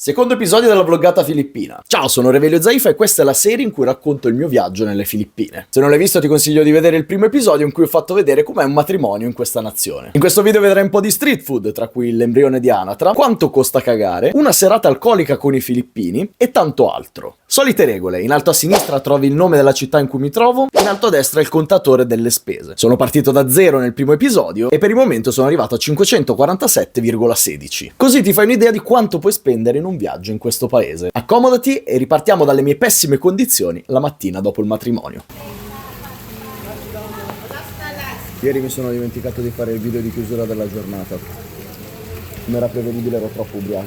Secondo episodio della vloggata filippina. Ciao, sono Revelio Zaifa e questa è la serie in cui racconto il mio viaggio nelle Filippine. Se non l'hai visto ti consiglio di vedere il primo episodio in cui ho fatto vedere com'è un matrimonio in questa nazione. In questo video vedrai un po' di street food, tra cui l'embrione di anatra, quanto costa cagare, una serata alcolica con i filippini e tanto altro. Solite regole, in alto a sinistra trovi il nome della città in cui mi trovo, in alto a destra il contatore delle spese. Sono partito da 0 nel primo episodio e per il momento sono arrivato a 547,16. Così ti fai un'idea di quanto puoi spendere in un viaggio in questo paese. Accomodati e ripartiamo dalle mie pessime condizioni la mattina dopo il matrimonio. Ieri mi sono dimenticato di fare il video di chiusura della giornata. Come era prevedibile ero troppo ubriaco.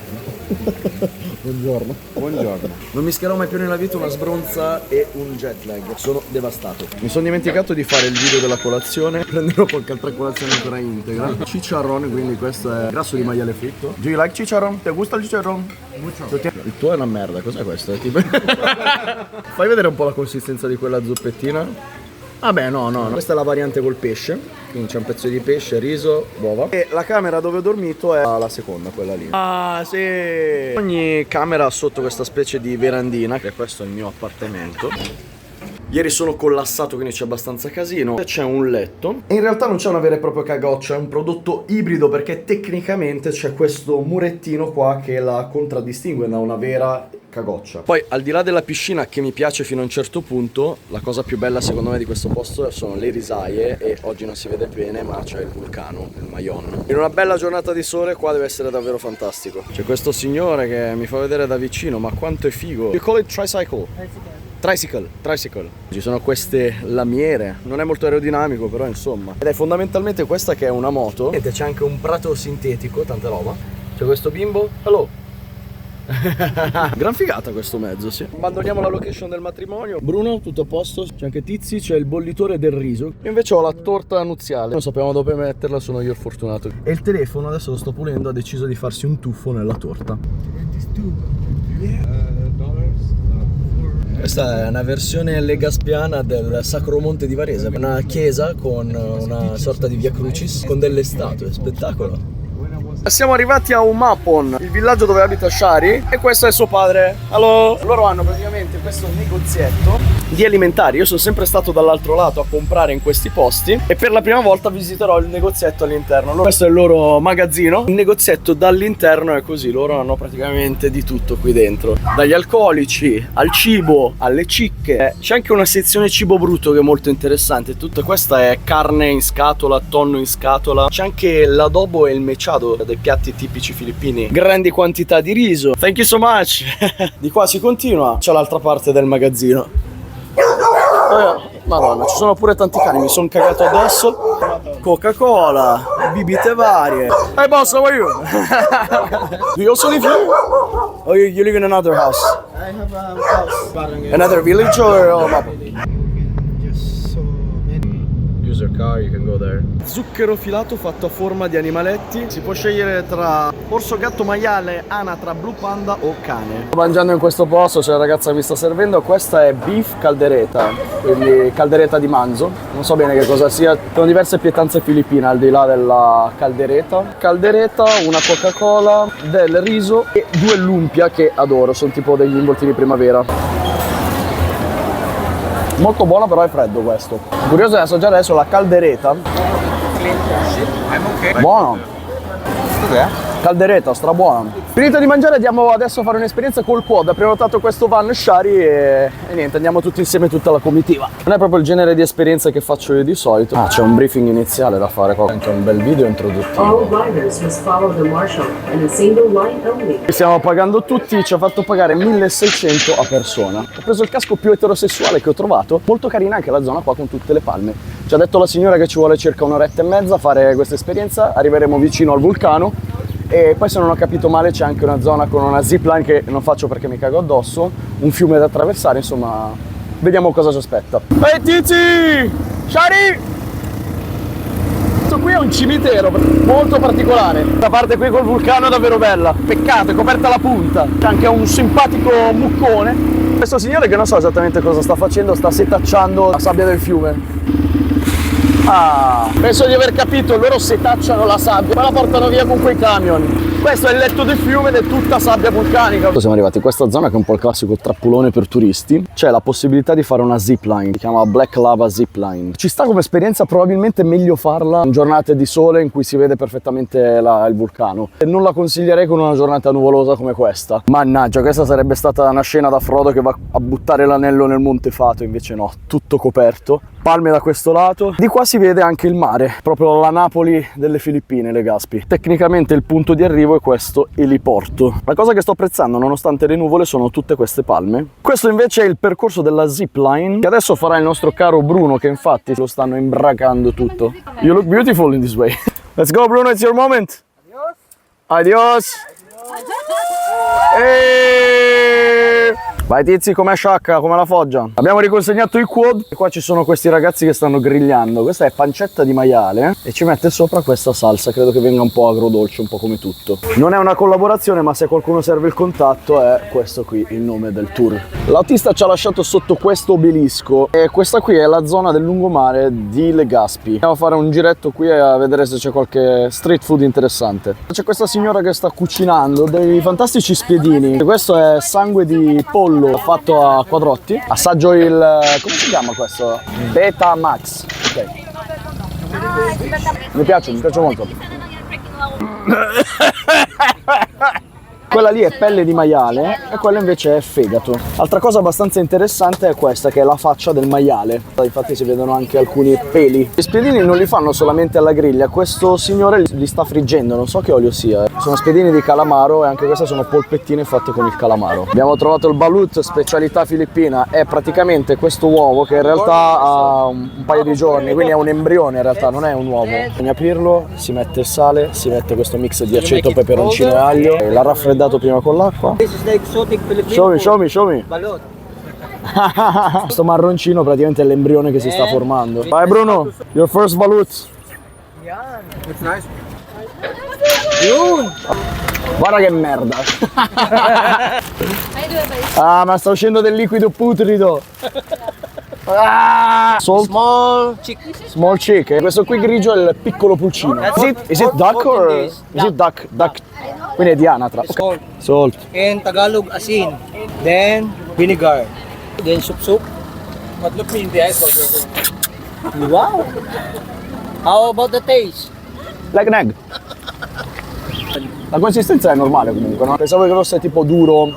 Buongiorno. Buongiorno. Non mischerò mai più nella vita una sbronza e un jet lag. Sono devastato. Mi sono dimenticato di fare il video della colazione. Prenderò qualche altra colazione ancora integra. Chicharrone, quindi questo è grasso di maiale fritto. Do you like chicharrone? Ti gusta il chicharrone? Mucho. Il tuo è una merda, cos'è questo? È tipo... Fai vedere un po' la consistenza di quella zuppettina. Vabbè, no, questa è la variante col pesce, quindi c'è un pezzo di pesce, riso, uova. E la camera dove ho dormito è la seconda, quella lì. Ah, sì! Ogni camera ha sotto questa specie di verandina, che questo è il mio appartamento. Ieri sono collassato, quindi c'è abbastanza casino. C'è un letto. E in realtà non c'è una vera e propria cagoccia, è un prodotto ibrido perché tecnicamente c'è questo murettino qua che la contraddistingue da una vera cagoccia. Poi al di là della piscina che mi piace fino a un certo punto, la cosa più bella secondo me di questo posto sono le risaie e oggi non si vede bene ma c'è il vulcano, il Mayon. In una bella giornata di sole qua deve essere davvero fantastico. C'è questo signore che mi fa vedere da vicino, ma quanto è figo. You call it tricycle? Tricycle. Ci sono queste lamiere, non è molto aerodinamico però insomma. Ed è fondamentalmente questa che è una moto. Ed c'è anche un prato sintetico, tanta roba. C'è questo bimbo, hello. Gran figata questo mezzo, sì. Abbandoniamo la location del matrimonio. Bruno, tutto a posto. C'è anche Tizi, c'è il bollitore del riso. Io invece ho la torta nuziale. Non sapevamo dove metterla, sono io il fortunato. E il telefono, adesso lo sto pulendo, ha deciso di farsi un tuffo nella torta. Questa è una versione legaspiana del Sacro Monte di Varese, una chiesa con una sorta di via crucis con delle statue, spettacolo. Siamo arrivati a Umapon, il villaggio dove abita Shari, e questo è suo padre. Allora, loro hanno praticamente questo negozietto di alimentari. Io sono sempre stato dall'altro lato a comprare in questi posti e per la prima volta visiterò il negozietto all'interno. Questo è il loro magazzino. Il negozietto dall'interno è così, loro hanno praticamente di tutto qui dentro, dagli alcolici al cibo, alle cicche. C'è anche una sezione cibo brutto che è molto interessante. Tutta questa è carne in scatola, tonno in scatola. C'è anche l'adobo e il mechado, dei piatti tipici filippini, grandi quantità di riso. Thank you so much. Di qua si continua, c'è l'altra parte del magazzino. Madonna, ci sono pure tanti cani, mi sono cagato addosso. Coca-Cola, bibite varie. Hey boss, how are you? Do you also live here? Or you live in another house? I have a house. Another village or Use your car, you can go there. Zucchero filato fatto a forma di animaletti. Si può scegliere tra orso, gatto, maiale, anatra, blue panda o cane. Sto mangiando in questo posto, c'è la ragazza che mi sta servendo. Questa è beef caldereta, quindi caldereta di manzo. Non so bene che cosa sia. Sono diverse pietanze filippine al di là della caldereta. Caldereta, una Coca-Cola, del riso e 2 lumpia che adoro. Sono tipo degli involtini primavera. Molto buono, però è freddo questo. Curioso di assaggiare adesso la caldereta. Buono. Cos'è? Caldereta, strabuona. Finito di mangiare andiamo adesso a fare un'esperienza col quad. Ho prenotato questo van Shari e niente, andiamo tutti insieme, tutta la comitiva. Non è proprio il genere di esperienza che faccio io di solito. C'è un briefing iniziale da fare qua, anche un bel video introduttivo. Stiamo pagando tutti, ci ha fatto pagare 1.600 a persona. Ho preso il casco più eterosessuale che ho trovato. Molto carina anche la zona qua con tutte le palme. Ci ha detto la signora che ci vuole circa un'oretta e mezza a fare questa esperienza. Arriveremo vicino al vulcano. E poi se non ho capito male c'è anche una zona con una zipline che non faccio perché mi cago addosso, un fiume da attraversare, insomma vediamo cosa ci aspetta. Ehi Tizi! Shari! Questo qui è un cimitero molto particolare, questa parte qui col vulcano è davvero bella, peccato è coperta la punta, c'è anche un simpatico muccone. Questo signore che non so esattamente cosa sta facendo, sta setacciando la sabbia del fiume. Ah, penso di aver capito, loro setacciano la sabbia, poi la portano via con quei camion. Questo è il letto del fiume ed è tutta sabbia vulcanica. Siamo arrivati in questa zona che è un po' il classico trappolone per turisti. C'è la possibilità di fare una zipline, si chiama Black Lava Zipline. Ci sta come esperienza, probabilmente meglio farla in giornate di sole in cui si vede perfettamente il vulcano. E non la consiglierei con una giornata nuvolosa come questa. Mannaggia, questa sarebbe stata una scena da Frodo che va a buttare l'anello nel Monte Fato, invece no, tutto coperto. Palme da questo lato. Di qua si vede anche il mare, proprio la Napoli delle Filippine, Legaspi. Tecnicamente il punto di arrivo è questo eliporto. La cosa che sto apprezzando, nonostante le nuvole, sono tutte queste palme. Questo invece è il percorso della zipline che adesso farà il nostro caro Bruno, che infatti lo stanno imbracando tutto. You look beautiful in this way. Let's go Bruno, it's your moment. Adios. Eeeh. Vai tizi, com'è sciacca, come la foggia? Abbiamo riconsegnato i quad e qua ci sono questi ragazzi che stanno grigliando. Questa è pancetta di maiale e ci mette sopra questa salsa, credo che venga un po' agrodolce, un po' come tutto. Non è una collaborazione, ma se a qualcuno serve il contatto è questo qui il nome del tour. L'autista ci ha lasciato sotto questo obelisco e questa qui è la zona del lungomare di Legaspi. Andiamo a fare un giretto qui a vedere se c'è qualche street food interessante. C'è questa signora che sta cucinando dei fantastici spiedini. Questo è sangue di pollo fatto a quadrotti. Assaggio il... come si chiama questo? Beta Max. Ok. Mi piace molto. Quella lì è pelle di maiale e quella invece è fegato. Altra cosa abbastanza interessante è questa, che è la faccia del maiale. Infatti si vedono anche alcuni peli. Gli spiedini non li fanno solamente alla griglia, questo signore li sta friggendo, non so che olio sia. Sono spiedini di calamaro e anche queste sono polpettine fatte con il calamaro. Abbiamo trovato il balut, specialità filippina. È praticamente questo uovo che in realtà ha un paio di giorni, quindi è un embrione in realtà, non è un uovo. Bisogna aprirlo, si mette il sale, si mette questo mix di aceto, peperoncino e aglio, e la raffreddato prima con l'acqua. This is the exotic Filipino Show me. balot. Questo marroncino praticamente è l'embrione che si sta formando. Vai Bruno, your first balut. It's nice. Yun! Guarda che merda. Ah, ma sta uscendo del liquido putrido. Ah, Small chick. small chick. E questo qui grigio è il piccolo pulcino. Is it duck or is it duck? Duck. Quindi è di anatra. Okay. Salt. In Tagalog, asin. Then, vinegar. Then, soup. But look me in the eyes while Wow! How about the taste? Like an egg. La consistenza è normale comunque, no? Pensavo che fosse tipo duro.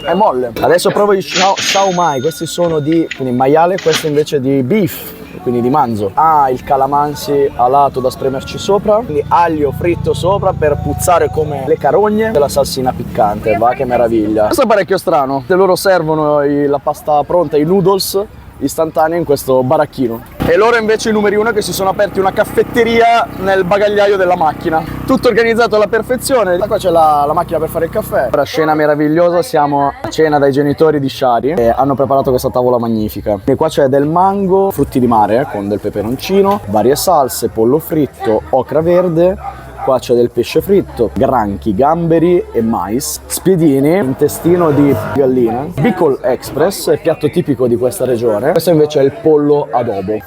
È molle. Adesso provo i Sao Mai. Questi sono di quindi maiale, questo invece di beef, quindi di manzo. Ah, il calamansi alato da spremerci sopra, quindi aglio fritto sopra per puzzare come le carogne, e la salsina piccante. Va, che meraviglia. Questo è parecchio strano. Se loro servono la pasta pronta, i noodles istantanei in questo baracchino. E loro invece i numeri uno che si sono aperti una caffetteria nel bagagliaio della macchina. Tutto organizzato alla perfezione. Da qua c'è la macchina per fare il caffè. Ora scena meravigliosa, siamo a cena dai genitori di Shari e hanno preparato questa tavola magnifica. E qua c'è del mango, frutti di mare con del peperoncino, varie salse, pollo fritto, ocra verde. Qua c'è del pesce fritto, granchi, gamberi e mais, spiedini, intestino di gallina, Bicol Express, è piatto tipico di questa regione. Questo invece è il pollo adobo.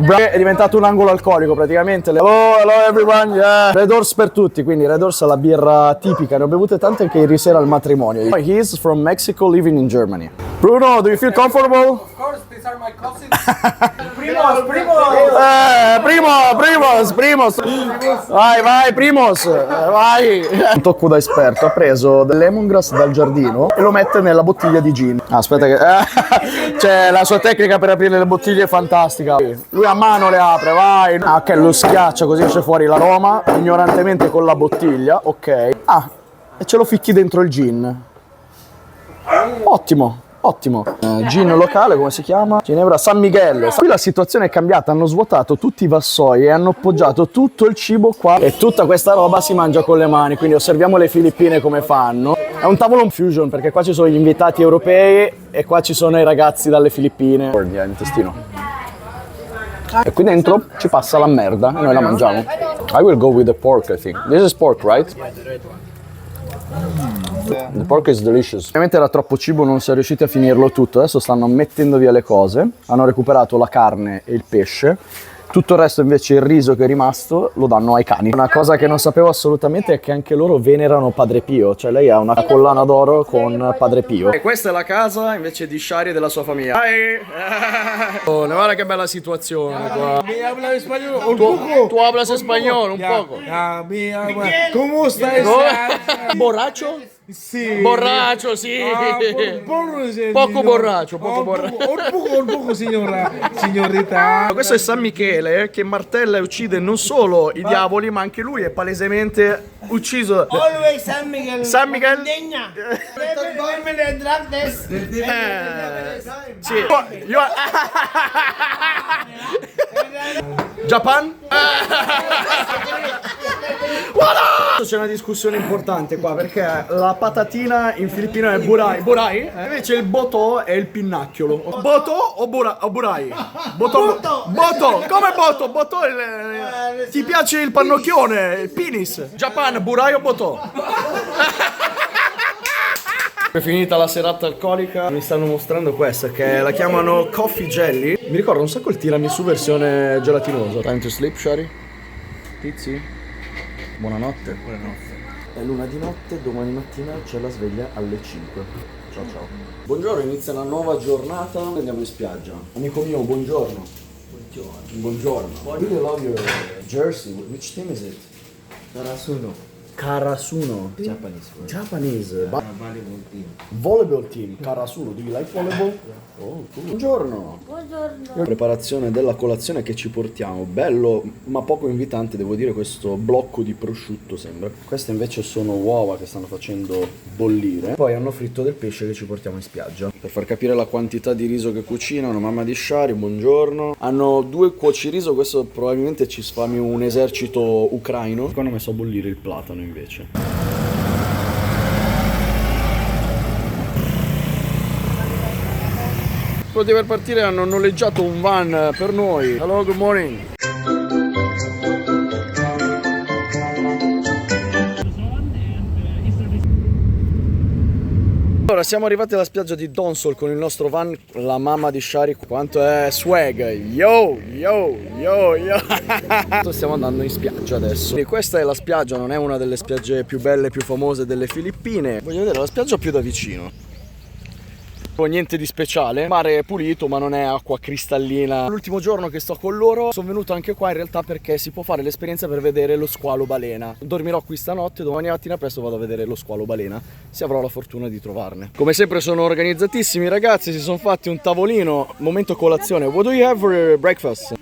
È diventato un angolo alcolico praticamente. Hello everyone, yeah. Red Horse per tutti, quindi Red Horse è la birra tipica, ne ho bevute tante anche ieri sera al matrimonio. He is from Mexico living in Germany. Bruno, do you feel comfortable? Of course, these are my cousins. Primos. Vai, Primos. Vai. Un tocco da esperto, ha preso del lemongrass dal giardino e lo mette nella bottiglia di gin. Aspetta che... cioè, la sua tecnica per aprire le bottiglie è fantastica. Lui a mano le apre, vai. Ah, ok, lo schiaccia così esce fuori l'aroma, ignorantemente con la bottiglia, ok. Ah, e ce lo ficchi dentro il gin. Ottimo. Gin locale, come si chiama? Ginevra San Miguel. Qui la situazione è cambiata, hanno svuotato tutti i vassoi e hanno appoggiato tutto il cibo qua e tutta questa roba si mangia con le mani, quindi osserviamo le Filippine come fanno. È un tavolo fusion perché qua ci sono gli invitati europei e qua ci sono i ragazzi dalle Filippine. Intestino. E qui dentro ci passa la merda e noi la mangiamo. I will go with the pork, I think. This is pork, right? The pork is delicious. Ovviamente era troppo cibo, non si è riusciti a finirlo tutto. Adesso stanno mettendo via le cose. Hanno recuperato la carne e il pesce Tutto il resto invece, il riso che è rimasto, lo danno ai cani. Una cosa che non sapevo assolutamente è che anche loro venerano Padre Pio, cioè lei ha una collana d'oro con Padre Pio. E questa è la casa invece di Shari e della sua famiglia. Oh, guarda che bella situazione qua. Mi habla español un poco. Tu hablas español un poco. ¿Cómo estás? Borracho? Sí. Borracho, sì. Poco borracho, poco borracho. Un poco, signorita. Questo è San Michele che martella e uccide non solo i diavoli, ma anche lui è palesemente ucciso. Always San Miguel. San Miguel. Degna. Never dormant and drunk this. Sì. Japan? C'è una discussione importante qua perché la patatina in filippino è burai, burai? Invece il boto è il pinnacchiolo. Boto o burai? Boto. Come boto? Boto è ti piace il pannocchione, il penis? Japan, burai o boto? È finita la serata alcolica, mi stanno mostrando questa che la chiamano coffee jelly. Mi ricorda un sacco il tiramisù versione gelatinoso. Time to sleep, Shari? Tizi? Buonanotte. Buonanotte. È l'una di notte, domani mattina c'è la sveglia alle 5. Ciao ciao. Buongiorno, inizia una nuova giornata, andiamo in spiaggia. Amico mio, buongiorno. Buongiorno. I really love your jersey. Which team is it? Karasuno. Japanese. Volleyball team. Volleyball team. Karasuno. Do you like volleyball? Oh, cool. Buongiorno. Preparazione della colazione che ci portiamo. Bello, ma poco invitante, devo dire, questo blocco di prosciutto sembra. Queste invece sono uova che stanno facendo bollire. Poi hanno fritto del pesce che ci portiamo in spiaggia. Per far capire la quantità di riso che cucinano, mamma di Shari, buongiorno. Hanno 2 cuociriso, questo probabilmente ci sfami un esercito ucraino. Qua hanno messo a bollire il platano invece. Pronti per partire, hanno noleggiato un van per noi. Hello, good morning. Allora, siamo arrivati alla spiaggia di Donsol con il nostro van, la mamma di Shari. Quanto è swag! Yo! Stiamo andando in spiaggia adesso. E questa è la spiaggia, non è una delle spiagge più belle e più famose delle Filippine. Voglio vedere la spiaggia più da vicino. Niente di speciale, mare è pulito ma non è acqua cristallina. L'ultimo giorno che sto con loro sono venuto anche qua in realtà perché si può fare l'esperienza per vedere lo squalo balena. Dormirò qui stanotte, domani mattina presto vado a vedere lo squalo balena, se avrò la fortuna di trovarne. Come sempre sono organizzatissimi ragazzi, si sono fatti un tavolino, momento colazione. What do you have for breakfast?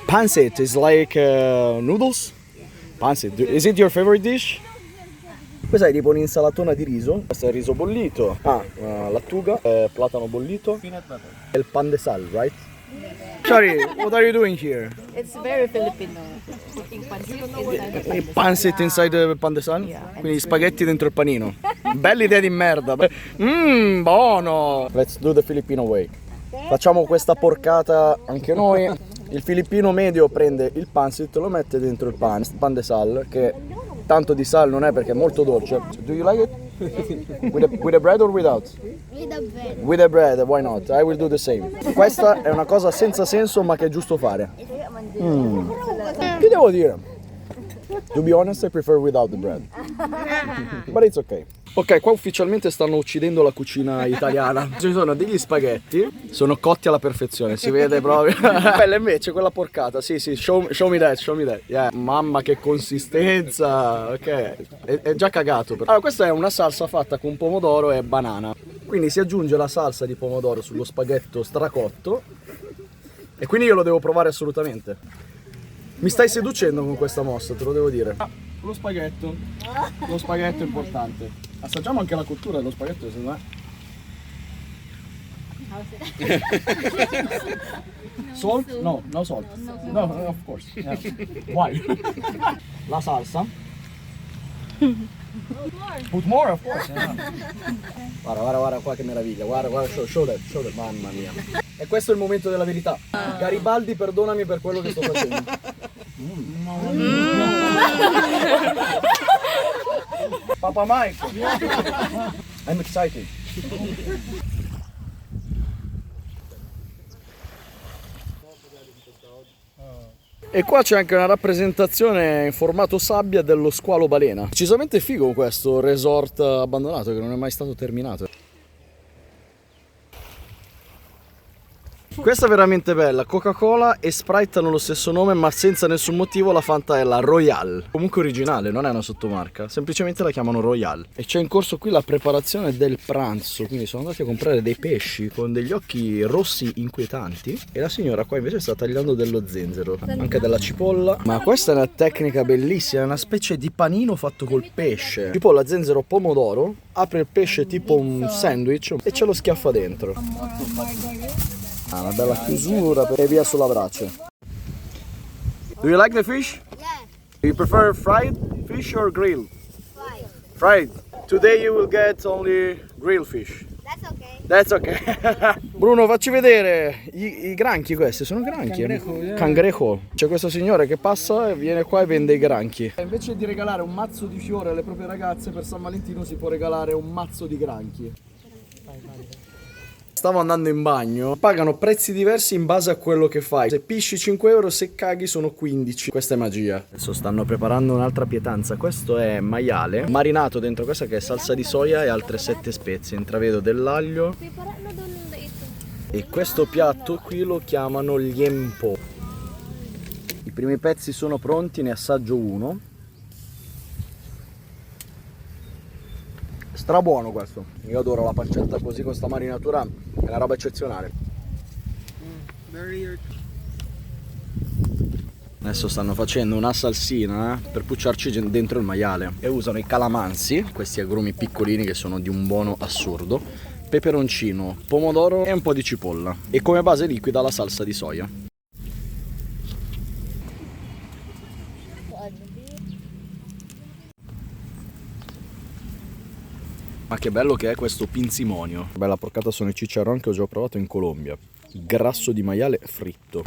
Pancit is like noodles? Pancit, is it your favorite dish? Questa è tipo un'insalatona di riso. Questo è il riso bollito. Lattuga, platano bollito. Peanut butter. E il pan de sal, right? Shari, what are you doing here? It's very Filipino. Putting pancit inside the Pancit inside the pan de sal? Yeah. Quindi spaghetti dentro il panino. Bella idea di merda. Buono! Let's do the Filipino way. Facciamo questa porcata anche noi. Il filippino medio prende il pancit, lo mette dentro il pan de sal, che tanto di sal non è perché è molto dolce. Do you like it? With the bread or without? With the bread. With the bread, why not? I will do the same. Questa è una cosa senza senso ma che è giusto fare. Che devo dire? To be honest, I prefer without the bread. But it's okay. Ok, qua ufficialmente stanno uccidendo la cucina italiana. Ci sono degli spaghetti, sono cotti alla perfezione, si vede proprio. Bella invece quella porcata, sì, show me that. Yeah. Mamma che consistenza, ok, è già cagato. Allora, questa è una salsa fatta con pomodoro e banana. Quindi si aggiunge la salsa di pomodoro sullo spaghetto stracotto e quindi io lo devo provare assolutamente. Mi stai seducendo con questa mossa, te lo devo dire. Lo spaghetto è importante. Assaggiamo anche la cottura dello spaghetto, secondo me. Salt? No salt. No, of course. Yeah. Why? La salsa. Put more, of course. Yeah. Guarda qua che meraviglia. Guarda, show that. Mamma mia. E questo è il momento della verità. Garibaldi, perdonami per quello che sto facendo. Papa Mike. I'm excited. E qua c'è anche una rappresentazione in formato sabbia dello squalo balena. Decisamente figo questo resort abbandonato che non è mai stato terminato. Questa è veramente bella, Coca-Cola e Sprite hanno lo stesso nome ma senza nessun motivo la Fanta è la Royale. Comunque originale, non è una sottomarca, semplicemente la chiamano Royale. E c'è in corso qui la preparazione del pranzo, quindi sono andati a comprare dei pesci con degli occhi rossi inquietanti e la signora qua invece sta tagliando dello zenzero, anche della cipolla. Ma questa è una tecnica bellissima, è una specie di panino fatto col pesce. Cipolla, zenzero, pomodoro, apre il pesce tipo un sandwich e ce lo schiaffa dentro. Ah, una bella chiusura e via sulla brace. Do you like the fish? Yeah, Do you prefer fried fish or grilled? fine. Fried. Today you will get only grilled fish. That's okay. That's okay. Bruno, facci vedere i granchi questi, sono granchi. Cangrejo. C'è questo signore che passa e viene qua e vende i granchi. Invece di regalare un mazzo di fiori alle proprie ragazze per San Valentino si può regalare un mazzo di granchi. Stavo andando in bagno, pagano prezzi diversi in base a quello che fai. Se pisci 5 euro, se caghi sono 15. Questa è magia. Adesso stanno preparando un'altra pietanza. Questo è maiale marinato dentro questa che è salsa di soia e altre 7 spezie. Intravedo dell'aglio. E questo piatto qui lo chiamano liempo. I primi pezzi sono pronti, ne assaggio uno. Strabuono questo. Io adoro la pancetta così con sta marinatura, è una roba eccezionale. Adesso stanno facendo una salsina per pucciarci dentro il maiale e usano i calamansi, questi agrumi piccolini che sono di un buono assurdo, peperoncino, pomodoro e un po' di cipolla e come base liquida la salsa di soia. Ma che bello che è questo pinzimonio. Bella porcata sono i chicharrón che ho già provato in Colombia. Grasso di maiale fritto.